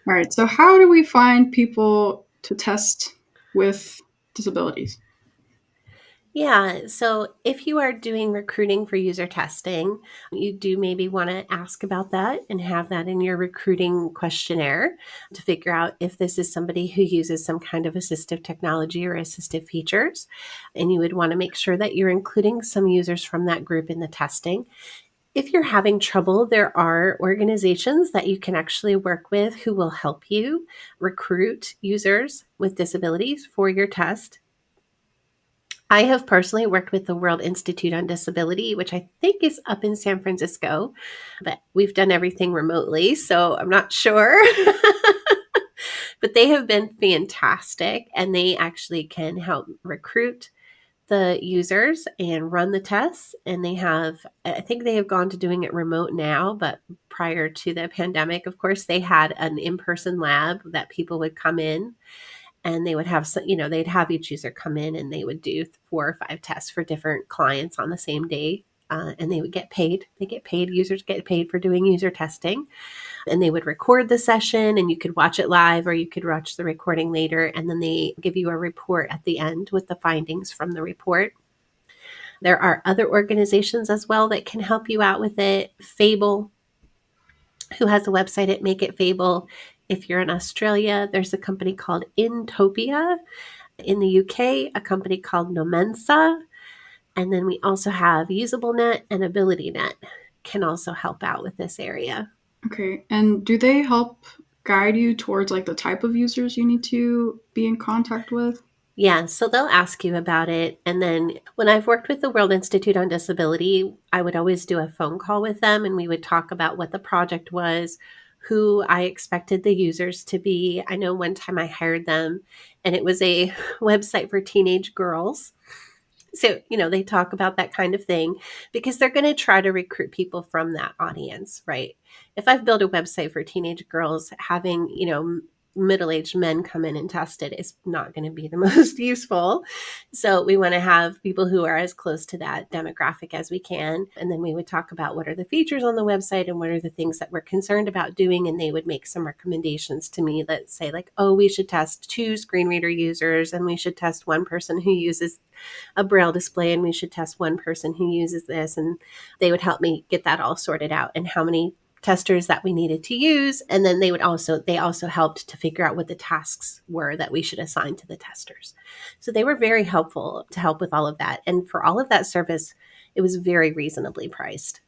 All right. So how do we find people to test with disabilities? Yeah, so if you are doing recruiting for user testing, you do maybe want to ask about that and have that in your recruiting questionnaire to figure out if this is somebody who uses some kind of assistive technology or assistive features. And you would want to make sure that you're including some users from that group in the testing. If you're having trouble, there are organizations that you can actually work with who will help you recruit users with disabilities for your test. I have personally worked with the World Institute on Disability, which I think is up in San Francisco, but we've done everything remotely, so I'm not sure. But they have been fantastic, and they actually can help recruit the users and run the tests. And I think they have gone to doing it remote now, but prior to the pandemic, of course, they had an in person lab that people would come in and they would have some, they'd have each user come in and they would do 4 or 5 tests for different clients on the same day. And they would get paid. Users get paid for doing user testing. And they would record the session and you could watch it live or you could watch the recording later. And then they give you a report at the end with the findings from the report. There are other organizations as well that can help you out with it. Fable, who has a website at Make It Fable. If you're in Australia, there's a company called Intopia. In the UK, a company called Nomensa. And then we also have UsableNet and AbilityNet can also help out with this area. Okay. And do they help guide you towards like the type of users you need to be in contact with? Yeah, so they'll ask you about it. And then when I've worked with the World Institute on Disability, I would always do a phone call with them and we would talk about what the project was, who I expected the users to be. I know one time I hired them and it was a website for teenage girls. So, they talk about that kind of thing because they're going to try to recruit people from that audience, right? If I've built a website for teenage girls, having, middle-aged men come in and test it is not going to be the most useful. So we want to have people who are as close to that demographic as we can. And then we would talk about what are the features on the website and what are the things that we're concerned about doing. And they would make some recommendations to me that say like, oh, we should test 2 screen reader users and we should test one person who uses a braille display and we should test one person who uses this. And they would help me get that all sorted out and how many testers that we needed to use. And then they also helped to figure out what the tasks were that we should assign to the testers. So they were very helpful to help with all of that. And for all of that service, it was very reasonably priced.